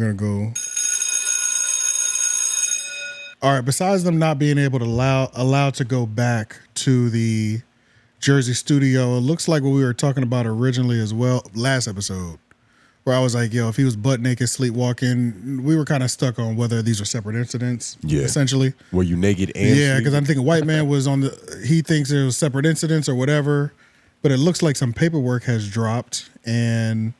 We're gonna go. All right. Besides them not being able to allowed to go back to the Jersey studio, it looks like what we were talking about originally as well last episode, where I was like, yo, if he was butt naked sleepwalking, we were kind of stuck on whether these are separate incidents. Yeah. Essentially. Were you naked and yeah, because I'm thinking white man was on the. He thinks it was separate incidents or whatever, but it looks like some paperwork has dropped and.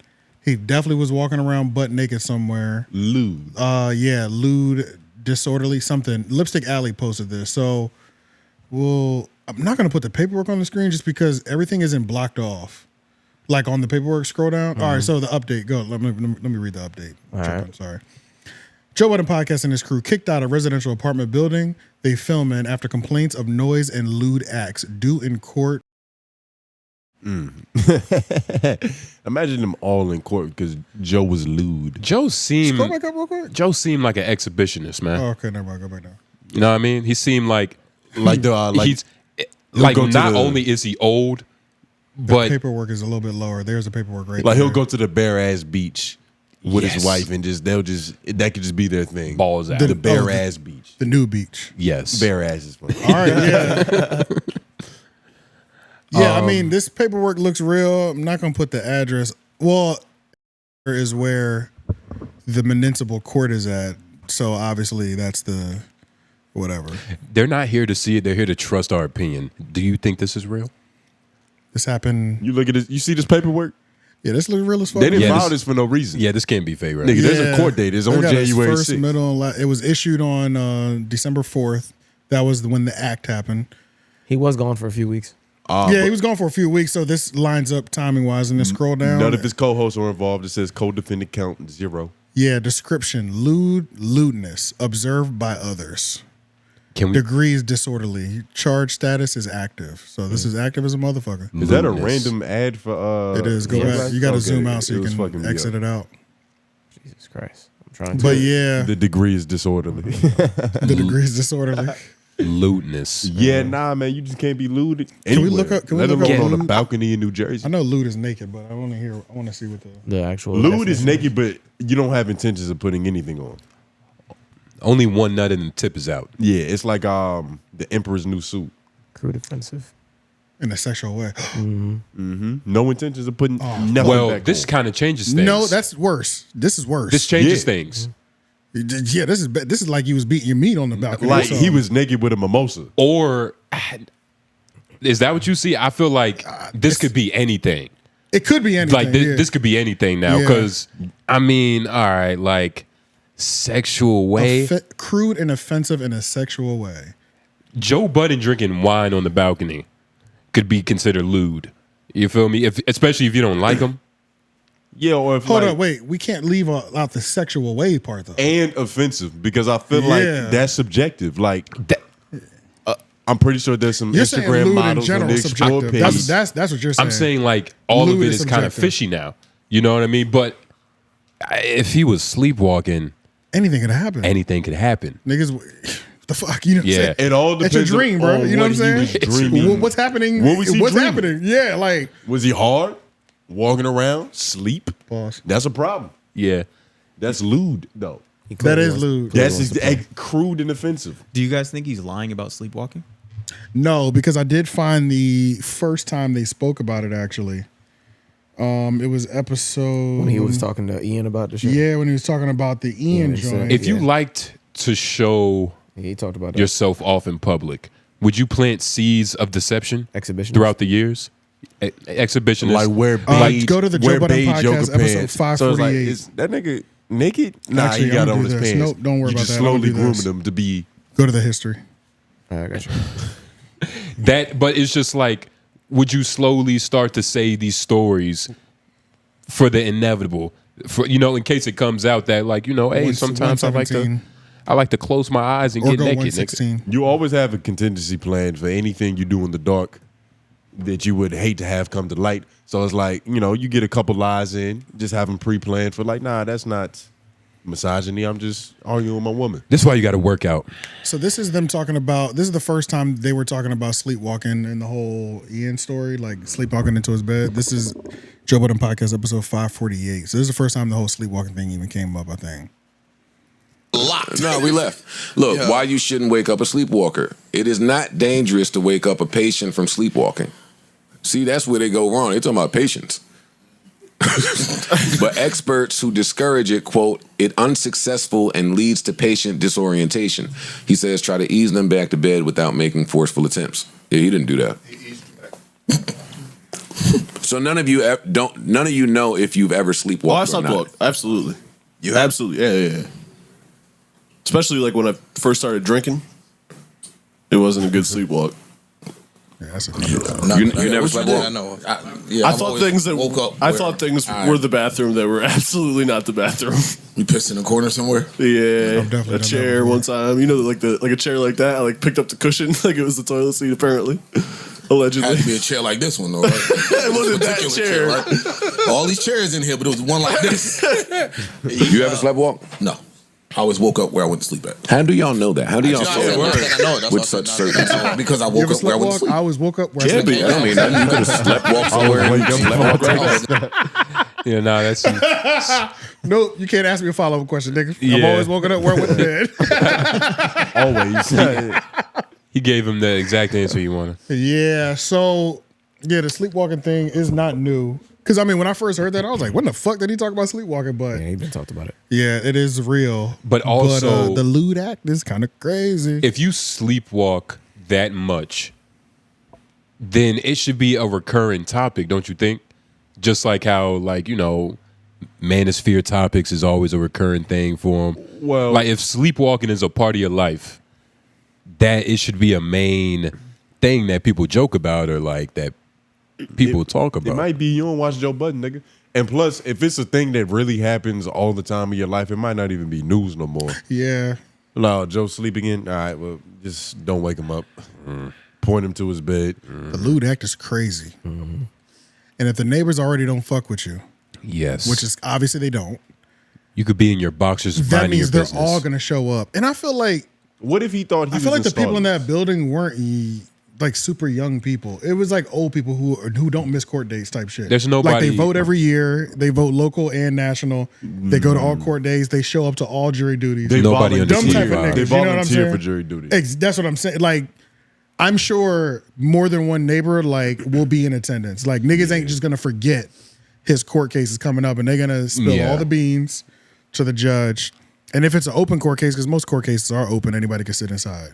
He definitely was walking around butt naked somewhere. Lewd. Yeah, lewd, disorderly, something. Lipstick Alley posted this. So, I'm not going to put the paperwork on the screen just because everything isn't blocked off. Like on the paperwork, scroll down. Mm-hmm. All right, so the update. Go. Let me read the update. All right. Sorry. Joe Budden podcast and his crew kicked out a residential apartment building they film in after complaints of noise and lewd acts due in court. Imagine them all in court because Joe was lewd. Scroll back up real quick. Joe seemed like an exhibitionist, man. Oh, okay, never mind. Go back down. You know what I mean? He seemed like he's like not only is he old, but the paperwork is a little bit lower. There's the paperwork right like there. He'll go to the bare ass beach with his wife and that could just be their thing. Balls out. The bare ass beach. The new beach. Yes. Bare ass is fun. All right, yeah. Yeah, I mean, this paperwork looks real. I'm not going to put the address. Well, is where the municipal court is at. So obviously that's the whatever. They're not here to see it. They're here to trust our opinion. Do you think this is real? This happened. You look at this. You see this paperwork? Yeah, this looks real as fuck. They didn't file this for no reason. Yeah, this can't be fake, right? Nigga, there's a court date. It's on January 6th. It was issued on December 4th. That was when the act happened. He was gone for a few weeks. Yeah, he was gone for a few weeks, so this lines up timing-wise, and then scroll down. None of his co-hosts are involved. It says co-defendant count 0. Yeah, description, lewdness, observed by others. Degrees disorderly. Charge status is active. So this is active as a motherfucker. Is that a random ad for... It is. Go back. You got to zoom out so you can exit it out. Jesus Christ. I'm trying to. But yeah. The degree is disorderly. The degree is disorderly. Lewdness. Yeah, nah, man, you just can't be lewd. Can we look up? Can we look up on a balcony in New Jersey? I know lewd is naked, but I want to see what the actual lewd is naked, but you don't have intentions of putting anything on. Only one nut and the tip is out. Yeah, it's like the Emperor's New Suit. Crude offensive. In a sexual way. No intentions of putting nothing back on. This kind of changes things. No, that's worse. This is worse. This changes things. Yeah, this is like he was beating your meat on the balcony. Like he was naked with a mimosa. Or is that what you see? I feel like this could be anything. It could be anything. Like this could be anything now. Because I mean, all right, like sexual way, crude and offensive in a sexual way. Joe Budden drinking wine on the balcony could be considered lewd. You feel me? Especially if you don't like him. Yeah, or if hold on, wait. We can't leave out the sexual way part though. And offensive because I feel like that's subjective. Like I'm pretty sure there's some Instagram models in general subjective. That's what you're saying. I'm saying like all lewd of it is kind of fishy now. You know what I mean? But if he was sleepwalking, anything could happen. Anything could happen. Niggas, the fuck, you know what I'm saying? It all depends. It's your dream, bro. You know what I'm saying? What's happening? What was he dreaming? Happening? Yeah, like was he hard? Walking around, sleep. Pause. That's a problem. Yeah. That's lewd, though. That is lewd. That's crude and offensive. Do you guys think he's lying about sleepwalking? No, because I did find the first time they spoke about it, actually. It was episode... When he was talking to Ian about the show? Yeah, when he was talking about the Ian joint. If you liked to show he talked about yourself off in public, would you plant seeds of deception throughout the years? Exhibitionist, like wear beige, go to the Joe Budden podcast episode 548. So it's like, is that nigga naked? Nah, actually, he got on his pants. Nope, don't worry about that. You just slowly grooming him to be. Go to the history. I got you. But it's just like, would you slowly start to say these stories for the inevitable? For in case it comes out that like hey, sometimes I like to close my eyes and get naked. You always have a contingency plan for anything you do in the dark that you would hate to have come to light. So it's like, you get a couple lies in, just have them pre-planned for like, nah, that's not misogyny. I'm just arguing with my woman. This is why you got to work out. So this is them talking about. This is the first time they were talking about sleepwalking in the whole Ian story, like sleepwalking into his bed. This is Joe Budden podcast episode 548. So this is the first time the whole sleepwalking thing even came up, I think. Locked. No, we left. Look, why you shouldn't wake up a sleepwalker. It is not dangerous to wake up a patient from sleepwalking. See, that's where they go wrong. They're talking about patients. But experts who discourage it, quote, it unsuccessful and leads to patient disorientation. He says try to ease them back to bed without making forceful attempts. Yeah, he didn't do that. So none of you know if you've ever sleepwalked Oh, I or slept not. walk. Absolutely. Absolutely. Yeah. Especially like when I first started drinking. It wasn't a good sleepwalk. Yeah, that's a You never slept walk? I know. I thought things that woke up. I thought things were the bathroom that were absolutely not the bathroom. You pissed in a corner somewhere. Yeah, I've definitely a done chair that one time. You know, like a chair like that. I like picked up the cushion like it was the toilet seat. Apparently, allegedly, Had to be a chair like this one though, right? it wasn't that chair. Right? All these chairs in here, but it was one like this. You ever slept walk? No. I always woke up where I went to sleep at. How do y'all know that? How do y'all I said, know I know it. That's with why I such said, certainty? because I You woke ever up where I went to sleepwalk? sleep. I always woke up where I Yeah, slept. but I mean, you could have slept walk somewhere and slept walk. Yeah, nah, that's No, you can't ask me a follow-up question, nigga. I'm Yeah. always woken up where I went to bed. Always. he gave him the exact answer you wanted. Yeah, so yeah, the sleepwalking thing is not new. Because I mean, when I first heard that, I was like, "When the fuck did he talk about sleepwalking?" But Yeah, he been talked about it. yeah, it is real. But also- the lewd act is kind of crazy. If you sleepwalk that much, then it should be a recurring topic, don't you think? Just like how, like, you know, manosphere topics is always a recurring thing for them. Well- like if sleepwalking is a part of your life, that it should be a main thing that people joke about or like that people talk about. It might be you don't watch Joe Budden, nigga. And plus, if it's a thing that really happens all the time in your life, it might not even be news no more. Yeah, No, Joe sleeping in. All right, well, just don't wake him up. Point him to his bed. the lewd act is crazy. And if the neighbors already don't fuck with you, Yes. which is obviously they don't, you could be in your boxers that minding your means they're business. all gonna show up. And I feel like What if he thought he I was feel like the people in installing? that building weren't like super young people. It was like old people who don't miss court dates type shit. There's like nobody- they vote every year. They vote local and national. They go to all court days. They show up to all jury duties. They Nobody volunteer- on Dumb the type of TV. niggas. They You know what I'm volunteer saying? for jury duty. That's what I'm saying. Like, I'm sure more than one neighbor like will be in attendance. Like niggas ain't just gonna forget his court case is coming up and they're gonna spill Yeah. all the beans to the judge. And if it's an open court case, because most court cases are open, anybody can sit inside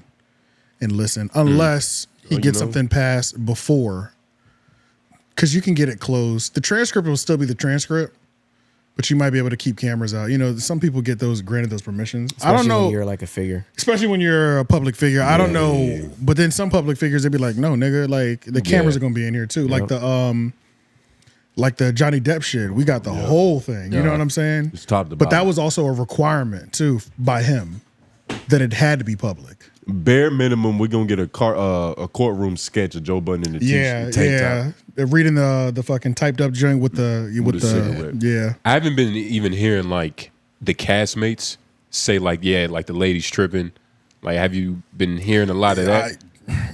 and listen, unless he gets something passed before. Because you can get it closed. The transcript will still be the transcript, but you might be able to keep cameras out. You know, some people get those granted those permissions. I don't Especially know. when you're like a figure. Especially when you're a public figure. I don't know. But then some public figures, they'd be like, no, nigga, like the cameras are gonna be in here too. Like the Johnny Depp shit. We got the whole thing. You know what I'm saying? It's top to But that bottom. was also a requirement too by him that it had to be public. Bare minimum, we're gonna get a courtroom sketch of Joe Budden in the Yeah, tank yeah. top. They're reading the fucking typed up joint with the a cigarette. yeah. I haven't been even hearing like the castmates say like, yeah, like the lady's tripping. Like, have you been hearing a lot of that?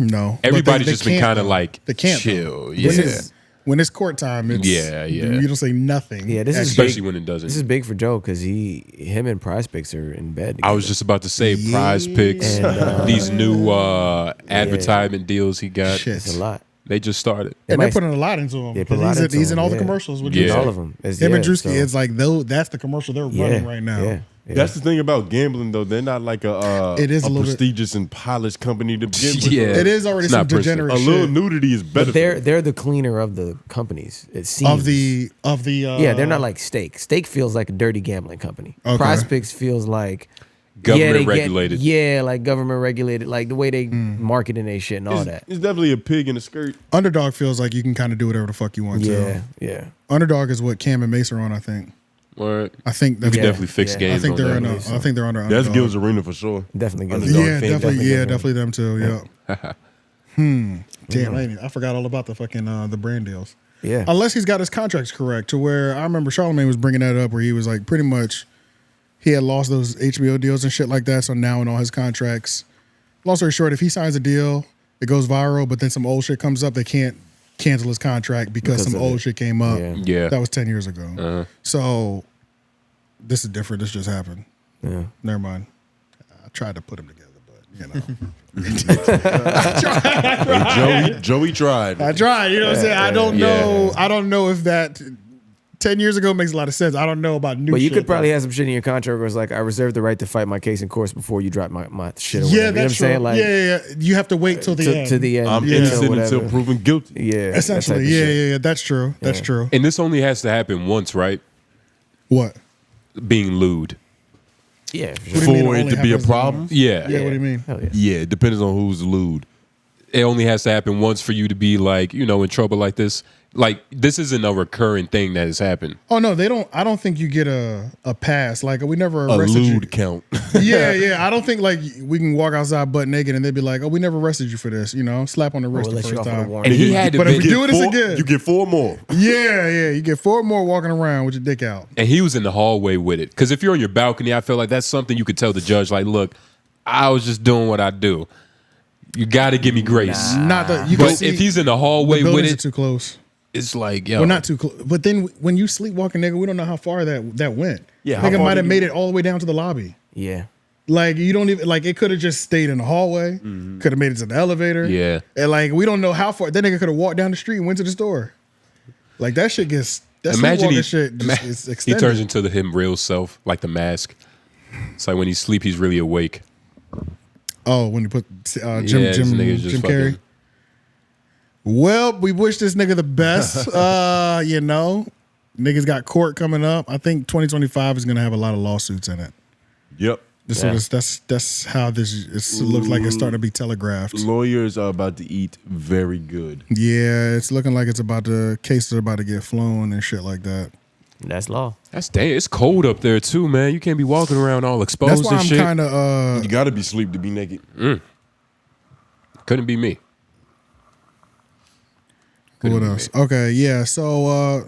No. But Everybody's they just been can't, kind of though. like they can't chill. though. Yeah. When it's court time, it's Yeah. You don't say nothing. Yeah, this is Especially big. when it doesn't. This is big for Joe because him and Prize Picks are in bed. I was together. just about to say prize picks, And, these new advertisement deals he got. Shit. It's a lot. They just started. And might- they're putting a lot into him. They put a lot into He's in him, all the yeah. commercials with Yeah. Drewski. All of them. It's, Him and yeah, Drewski, so- it's like that's the commercial they're running right now. Yeah. That's the thing about gambling, though. They're not like a It is a little bit- prestigious and polished company to begin with. Yeah. It is already It's some not personal. degenerate A little shit. nudity is better. But they're the cleaner of the companies. It seems Of the yeah, they're not like Stake. Stake feels like a dirty gambling company. Okay. Prize Picks feels like Government they regulated. like government regulated, like the way they marketing their shit and all that. It's definitely a pig in a skirt. Underdog feels like you can kind of do whatever the fuck you want Yeah, to. yeah. Underdog is what Cam and Mace are on, I think. Or I think we that's could definitely fix yeah. I games think on they're that. I think they're under That's Underdog. Gil's Arena for sure. Definitely good. Underdog. Yeah, Fame, definitely them too. Yeah. Damn, I forgot all about the fucking the brand deals. Yeah. Unless he's got his contracts correct, to where I remember Charlamagne was bringing that up, where he was like, pretty much, he had lost those HBO deals and shit like that. So now in all his contracts, long story short, if he signs a deal, it goes viral, but then some old shit comes up, they can't cancel his contract because some old shit came up. Yeah. That was 10 years ago. So this is different. This just happened. Yeah. Never mind. I tried to put them together, but Joey tried. I tried. You know what I'm saying? I don't know. I don't know if that 10 years ago makes a lot of sense. I don't know about new. But you shit, could probably though. have some shit in your contract where it's like, I reserve the right to fight my case in course before you drop my shit. Or Yeah, whatever. that's You know true. what I'm saying? Like, yeah. You have to wait till the end. to the end. I'm Yeah. innocent Whatever. until proven guilty. Yeah, that type Essentially, of yeah, shit. yeah. That's true. That's true. And this only has to happen once, right? What? Being lewd. Yeah, for What sure. do you mean For it only to be a happens problem? once? Yeah. Yeah. What do you mean? Hell yeah. Yeah, it depends on who's lewd. It only has to happen once for you to be like, you know, in trouble like this. Like, this isn't a recurring thing that has happened. Oh no, they don't. I don't think you get a pass. Like we never A arrested you. lewd count. Yeah. I don't think like we can walk outside butt naked and they'd be like, "Oh, we never arrested you for this." You know, slap on the wrist We'll the let you first off with a time. warning. And he had to But if we been, do this again, You get 4 more. yeah. You get 4 more walking around with your dick out. and he was in the hallway with it. Because if you're on your balcony, I feel like that's something you could tell the judge, like, look, I was just doing what I do. You got to give me grace. Not that you can But see if he's in the the hallway with buildings are it, too close. it's like, yo. Well, not too close. But then when you sleepwalking, nigga, we don't know how far that went. Yeah, how nigga far might have did made it all the way down to the lobby. Yeah. Like you don't even like it could have just stayed in the hallway. Could have made it to the elevator. Yeah. And like we don't know how far that nigga could have walked down the street and went to the store. Like that shit gets that Imagine sleepwalking he, shit just is he extended. turns into him real self, like the mask. It's like when he sleep, he's really awake. Oh, when you put Jim Yeah, this nigga's just Carrey. fucking- Well, we wish this nigga the best. You know, niggas got court coming up. I think 2025 is gonna have a lot of lawsuits in it. Yep. So that's how this looks like it's starting to be telegraphed. Lawyers are about to eat very good. Yeah, it's looking like cases are about to get flown and shit like that. That's law. That's dang. It's cold up there too, man. You can't be walking around all That's exposed why and I'm shit. kind of You got to be asleep to be naked. Couldn't be me. what else? Okay, yeah. So